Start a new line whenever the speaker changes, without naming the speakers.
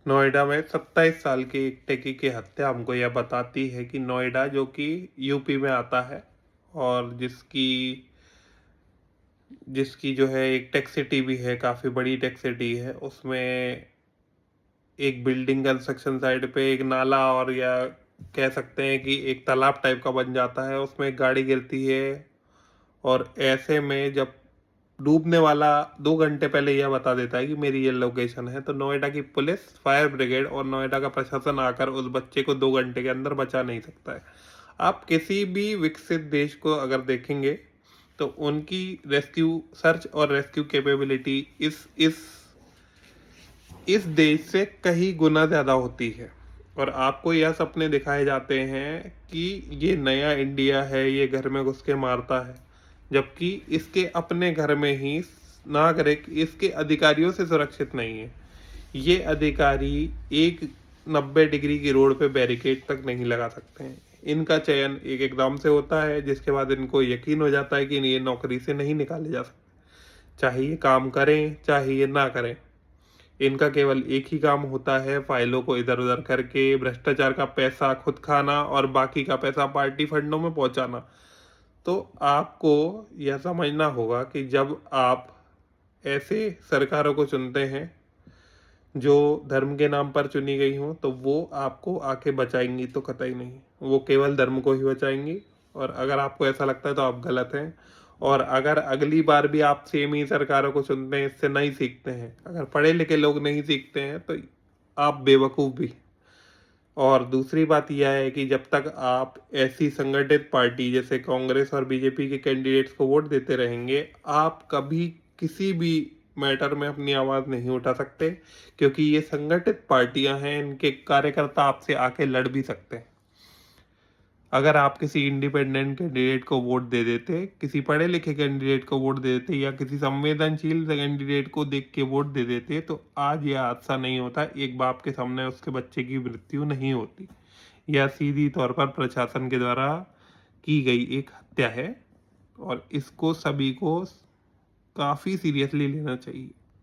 नोएडा में 27 साल की एक टेकी की हत्या हमको यह बताती है कि नोएडा जो कि यूपी में आता है और जिसकी जिसकी जो है एक टेक सिटी भी है, काफ़ी बड़ी टेक सिटी है। उसमें एक बिल्डिंग कंस्ट्रक्शन साइट पे एक नाला और या कह सकते हैं कि एक तालाब टाइप का बन जाता है, उसमें एक गाड़ी गिरती है। और ऐसे में जब डूबने वाला 2 घंटे पहले यह बता देता है कि मेरी ये लोकेशन है, तो नोएडा की पुलिस, फायर ब्रिगेड और नोएडा का प्रशासन आकर उस बच्चे को 2 घंटे के अंदर बचा नहीं सकता है। आप किसी भी विकसित देश को अगर देखेंगे तो उनकी रेस्क्यू सर्च और रेस्क्यू कैपेबिलिटी इस देश से कई गुना ज़्यादा होती है। और आपको यह सपने दिखाए जाते हैं कि ये नया इंडिया है, ये घर में घुस के मारता है, जबकि इसके अपने घर में ही नागरिक इसके अधिकारियों से सुरक्षित नहीं है। ये अधिकारी एक 90 डिग्री की रोड पे बैरिकेड तक नहीं लगा सकते हैं। इनका चयन एक एग्जाम से होता है जिसके बाद इनको यकीन हो जाता है कि ये नौकरी से नहीं निकाले जा सकते, चाहे ये काम करें चाहे ये ना करें। इनका केवल एक ही काम होता है, फाइलों को इधर उधर करके भ्रष्टाचार का पैसा खुद खाना और बाकी का पैसा पार्टी फंडों में पहुंचाना। तो आपको यह समझना होगा कि जब आप ऐसे सरकारों को चुनते हैं जो धर्म के नाम पर चुनी गई हों, तो वो आपको आके बचाएंगी तो कतई नहीं, वो केवल धर्म को ही बचाएंगी। और अगर आपको ऐसा लगता है तो आप गलत हैं। और अगर अगली बार भी आप सेम ही सरकारों को चुनते हैं, इससे नहीं सीखते हैं, अगर पढ़े लिखे लोग नहीं सीखते हैं, तो आप बेवकूफ़ भी। और दूसरी बात यह है कि जब तक आप ऐसी संगठित पार्टी जैसे कांग्रेस और बीजेपी के कैंडिडेट्स को वोट देते रहेंगे, आप कभी किसी भी मैटर में अपनी आवाज़ नहीं उठा सकते, क्योंकि ये संगठित पार्टियां हैं, इनके कार्यकर्ता आपसे आके लड़ भी सकते हैं। अगर आप किसी इंडिपेंडेंट कैंडिडेट को वोट दे देते, किसी पढ़े लिखे कैंडिडेट को वोट दे देते या किसी संवेदनशील कैंडिडेट को देख के वोट दे देते, तो आज यह हादसा नहीं होता, एक बाप के सामने उसके बच्चे की मृत्यु नहीं होती। यह सीधी तौर पर प्रशासन के द्वारा की गई एक हत्या है और इसको सभी को काफ़ी सीरियसली लेना चाहिए।